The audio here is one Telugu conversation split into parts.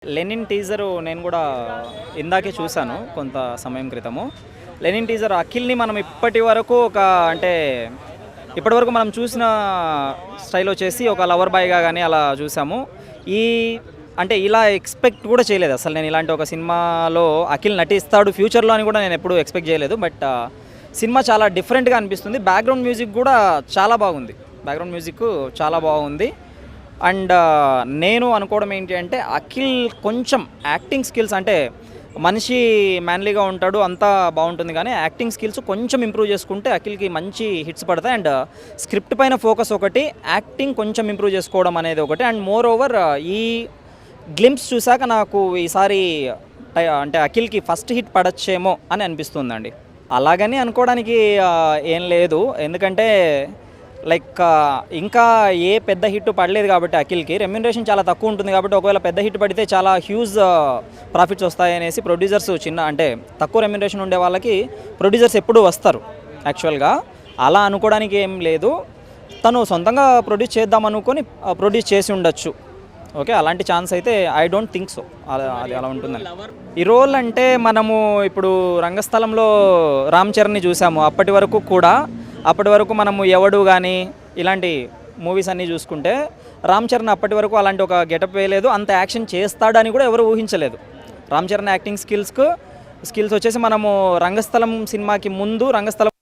లెనిన్ టీజరు నేను కూడా ఇందాకే చూశాను కొంత సమయం క్రితము. లెనిన్ టీజర్ అఖిల్‌ని మనం ఇప్పటి వరకు అంటే ఇప్పటివరకు మనం చూసిన స్టైల్ వచ్చేసి ఒక లవర్ బాయ్‌గా గాని అలా చూసాము. ఈ అంటే ఇలా ఎక్స్‌పెక్ట్ కూడా చేయలేదు అసలు. నేను ఇలాంటి ఒక సినిమాలో అఖిల్ నటిస్తాడు ఫ్యూచర్‌లో అని కూడా నేను ఎప్పుడూ ఎక్స్‌పెక్ట్ చేయలేదు. బట్ సినిమా చాలా డిఫరెంట్‌గా అనిపిస్తుంది. బ్యాక్‌గ్రౌండ్ మ్యూజిక్ కూడా చాలా బాగుంది. బ్యాక్‌గ్రౌండ్ మ్యూజిక్ చాలా బాగుంది. అండ్ నేను అనుకోవడం ఏంటి అంటే అఖిల్ కొంచెం యాక్టింగ్ స్కిల్స్ అంటే మనిషి మ్యాన్లీగా ఉంటాడు, అంతా బాగుంటుంది, కానీ యాక్టింగ్ స్కిల్స్ కొంచెం ఇంప్రూవ్ చేసుకుంటే అఖిల్కి మంచి హిట్స్ పడతాయి. అండ్ స్క్రిప్ట్ పైన ఫోకస్ ఒకటి, యాక్టింగ్ కొంచెం ఇంప్రూవ్ చేసుకోవడం అనేది ఒకటి. అండ్ మోర్ ఓవర్ ఈ గ్లింప్స్ చూశాక నాకు ఈసారి అంటే అఖిల్కి ఫస్ట్ హిట్ పడచ్చేమో అని అనిపిస్తుందండి. అలాగని అనుకోవడానికి ఏం లేదు, ఎందుకంటే లైక్ ఇంకా ఏ పెద్ద హిట్ పడలేదు కాబట్టి అఖిల్కి రెమ్యునరేషన్ చాలా తక్కువ ఉంటుంది కాబట్టి ఒకవేళ పెద్ద హిట్ పడితే చాలా హ్యూజ్ ప్రాఫిట్స్ వస్తాయనేసి ప్రొడ్యూసర్స్ అంటే తక్కువ రెమ్యునరేషన్ ఉండే వాళ్ళకి ప్రొడ్యూసర్స్ ఎప్పుడూ వస్తారు యాక్చువల్గా. అలా అనుకోవడానికి ఏం లేదు, తను సొంతంగా ప్రొడ్యూస్ చేద్దాం అనుకొని ప్రొడ్యూస్ చేసి ఉండొచ్చు. ఓకే, అలాంటి ఛాన్స్ అయితే ఐ డోంట్ థింక్ సో. అది అలా ఉంటుందని. ఈ రోల్ అంటే మనము ఇప్పుడు రంగస్థలంలో రామ్ చరణ్ని చూసాము. అప్పటి వరకు మనము ఎవడు కానీ ఇలాంటి మూవీస్ అన్నీ చూసుకుంటే రామ్ చరణ్ అప్పటి వరకు అలాంటి ఒక గెటప్ వేయలేదు, అంత యాక్షన్ చేస్తాడని కూడా ఎవరు ఊహించలేదు. రామ్ చరణ్ యాక్టింగ్ స్కిల్స్ వచ్చేసి మనము రంగస్థలం సినిమాకి ముందు రంగస్థలం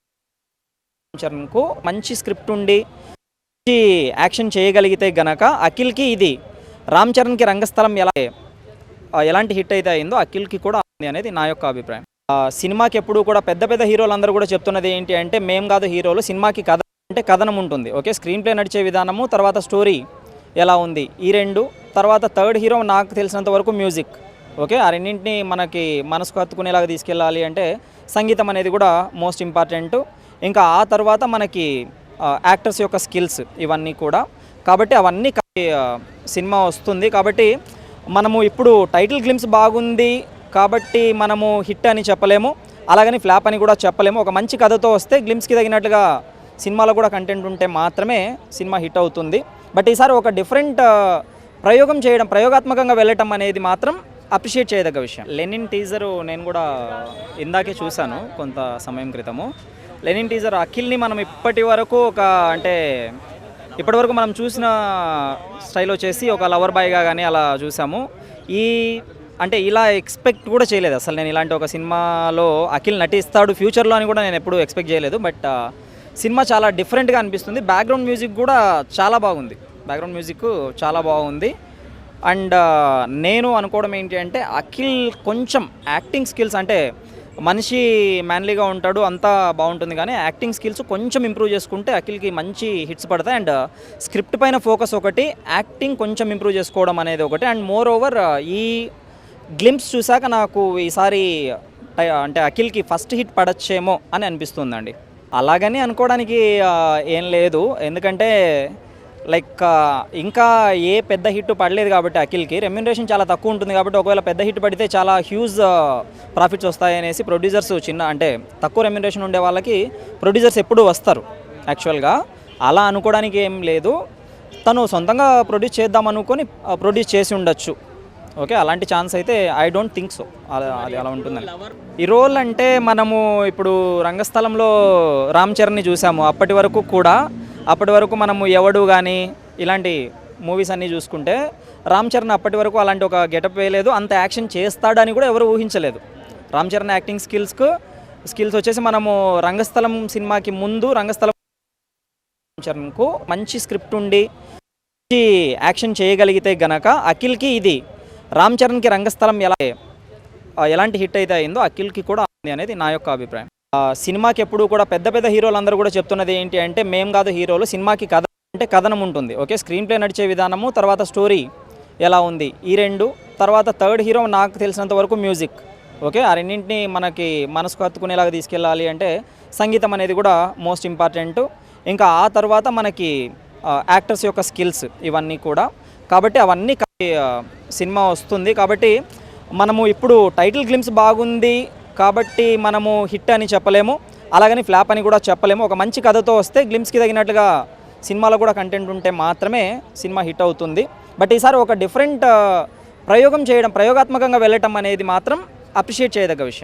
చరణ్కు మంచి స్క్రిప్ట్ ఉండి మంచి యాక్షన్ చేయగలిగితే గనక అఖిల్కి ఇది రామ్ చరణ్కి రంగస్థలం ఎలాంటి హిట్ అయితే అయిందో అఖిల్కి కూడా ఉంది అనేది నా యొక్క అభిప్రాయం. సినిమాకి ఎప్పుడు కూడా పెద్ద హీరోలందరూ కూడా చెప్తున్నది ఏంటి అంటే మేం కాదు హీరోలు, సినిమాకి కథ అంటే కథనం ఉంటుంది. ఓకే, స్క్రీన్ ప్లే నడిచే విధానము, తర్వాత స్టోరీ ఎలా ఉంది, ఈ రెండు. తర్వాత థర్డ్ హీరో నాకు తెలిసినంత వరకు మ్యూజిక్. ఓకే, ఆ రెండింటిని మనకి మనసుకు హత్తుకునేలాగా తీసుకెళ్ళాలి అంటే సంగీతం అనేది కూడా మోస్ట్ ఇంపార్టెంట్. ఇంకా ఆ తర్వాత మనకి యాక్టర్స్ యొక్క స్కిల్స్ ఇవన్నీ కూడా. కాబట్టి అవన్నీ సినిమా వస్తుంది. కాబట్టి మనము ఇప్పుడు టైటిల్ గ్లిమ్స్ బాగుంది కాబట్టి మనము హిట్ అని చెప్పలేము, అలాగని ఫ్లాప్ అని కూడా చెప్పలేము. ఒక మంచి కథతో వస్తే గ్లిమ్స్కి తగినట్లుగా సినిమాలో కూడా కంటెంట్ ఉంటే మాత్రమే సినిమా హిట్ అవుతుంది. బట్ ఈసారి ఒక డిఫరెంట్ ప్రయోగాత్మకంగా వెళ్ళటం అనేది మాత్రం అప్రిషియేట్ చేయదగ్గ విషయం. లెనిన్ టీజరు నేను కూడా ఇందాకే చూశాను కొంత సమయం క్రితము. లెనిన్ టీజర్ అఖిల్‌ని మనం ఇప్పటి వరకు అంటే ఇప్పటివరకు మనం చూసిన స్టైల్ వచ్చేసి ఒక లవర్ బాయ్గా కానీ అలా చూసాము. అంటే ఇలా ఎక్స్పెక్ట్ కూడా చేయలేదు అసలు. నేను ఇలాంటి ఒక సినిమాలో అఖిల్ నటిస్తాడు ఫ్యూచర్లో అని కూడా నేను ఎప్పుడూ ఎక్స్పెక్ట్ చేయలేదు. బట్ సినిమా చాలా డిఫరెంట్గా అనిపిస్తుంది. బ్యాక్‌గ్రౌండ్ మ్యూజిక్ కూడా చాలా బాగుంది. అండ్ నేను అనుకోవడం ఏంటి అంటే అఖిల్ కొంచెం యాక్టింగ్ స్కిల్స్ అంటే మనిషి మ్యాన్లీగా ఉంటాడు, అంతా బాగుంటుంది, కానీ యాక్టింగ్ స్కిల్స్ కొంచెం ఇంప్రూవ్ చేసుకుంటే అఖిల్కి మంచి హిట్స్ పడతాయి. అండ్ స్క్రిప్ట్ పైన ఫోకస్ ఒకటి, యాక్టింగ్ కొంచెం ఇంప్రూవ్ చేసుకోవడం అనేది ఒకటి. అండ్ మోర్ ఓవర్ ఈ గ్లింప్స్ చూశాక నాకు ఈసారి అంటే అఖిల్కి ఫస్ట్ హిట్ పడచ్చేమో అని అనిపిస్తుందండి. అలాగని అనుకోవడానికి ఏం లేదు, ఎందుకంటే లైక్ ఇంకా ఏ పెద్ద హిట్ పడలేదు కాబట్టి అఖిల్కి రెమ్యునరేషన్ చాలా తక్కువ ఉంటుంది కాబట్టి ఒకవేళ పెద్ద హిట్ పడితే చాలా హ్యూజ్ ప్రాఫిట్స్ వస్తాయనేసి ప్రొడ్యూసర్స్ అంటే తక్కువ రెమ్యునరేషన్ ఉండే వాళ్ళకి ప్రొడ్యూసర్స్ ఎప్పుడూ వస్తారు యాక్చువల్గా. అలా అనుకోవడానికి ఏం లేదు, తను సొంతంగా ప్రొడ్యూస్ చేద్దాం అనుకొని ప్రొడ్యూస్ చేసి ఉండొచ్చు. ఓకే, అలాంటి ఛాన్స్ అయితే ఐ డోంట్ థింక్ సో. అది అలా ఉంటుందని. ఈ రోల్ అంటే మనము ఇప్పుడు రంగస్థలంలో రామ్ చరణ్ని చూసాము. అప్పటి వరకు మనము ఎవడు కానీ ఇలాంటి మూవీస్ అన్నీ చూసుకుంటే రామ్ చరణ్ అప్పటి వరకు అలాంటి ఒక గెటప్ వేయలేదు, అంత యాక్షన్ చేస్తాడని కూడా ఎవరు ఊహించలేదు. రామ్ చరణ్ యాక్టింగ్ స్కిల్స్ వచ్చేసి మనము రంగస్థలం సినిమాకి ముందు రంగస్థలం చరణ్కు మంచి స్క్రిప్ట్ ఉండి మంచి యాక్షన్ చేయగలిగితే గనక అఖిల్కి ఇది రామ్ చరణ్కి రంగస్థలం ఎలాంటి హిట్ అయితే అయిందో అఖిల్కి కూడా ఉంది అనేది నా యొక్క అభిప్రాయం. సినిమాకి ఎప్పుడు కూడా పెద్ద హీరోలందరూ కూడా చెప్తున్నది ఏంటి అంటే మేం కాదు హీరోలు, సినిమాకి కథ అంటే కథనం ఉంటుంది. ఓకే, స్క్రీన్ ప్లే నడిచే విధానము, తర్వాత స్టోరీ ఎలా ఉంది, ఈ రెండు. తర్వాత థర్డ్ హీరో నాకు తెలిసినంత వరకు మ్యూజిక్. ఓకే, ఆ రెండింటిని మనకి మనసుకు హత్తుకునేలాగా తీసుకెళ్ళాలి అంటే సంగీతం అనేది కూడా మోస్ట్ ఇంపార్టెంట్. ఇంకా ఆ తర్వాత మనకి యాక్టర్స్ యొక్క స్కిల్స్ ఇవన్నీ కూడా. కాబట్టి అవన్నీ సినిమా వస్తుంది. కాబట్టి మనము ఇప్పుడు టైటిల్ గ్లిమ్స్ బాగుంది కాబట్టి మనము హిట్ అని చెప్పలేము, అలాగని ఫ్లాప్ అని కూడా చెప్పలేము. ఒక మంచి కథతో వస్తే గ్లిమ్స్కి తగినట్లుగా సినిమాలో కూడా కంటెంట్ ఉంటే మాత్రమే సినిమా హిట్ అవుతుంది. బట్ ఈసారి ఒక డిఫరెంట్ ప్రయోగం చేయడం, ప్రయోగాత్మకంగా వెళ్ళటం అనేది మాత్రం అప్రిషియేట్ చేయదగ్గ విషయం.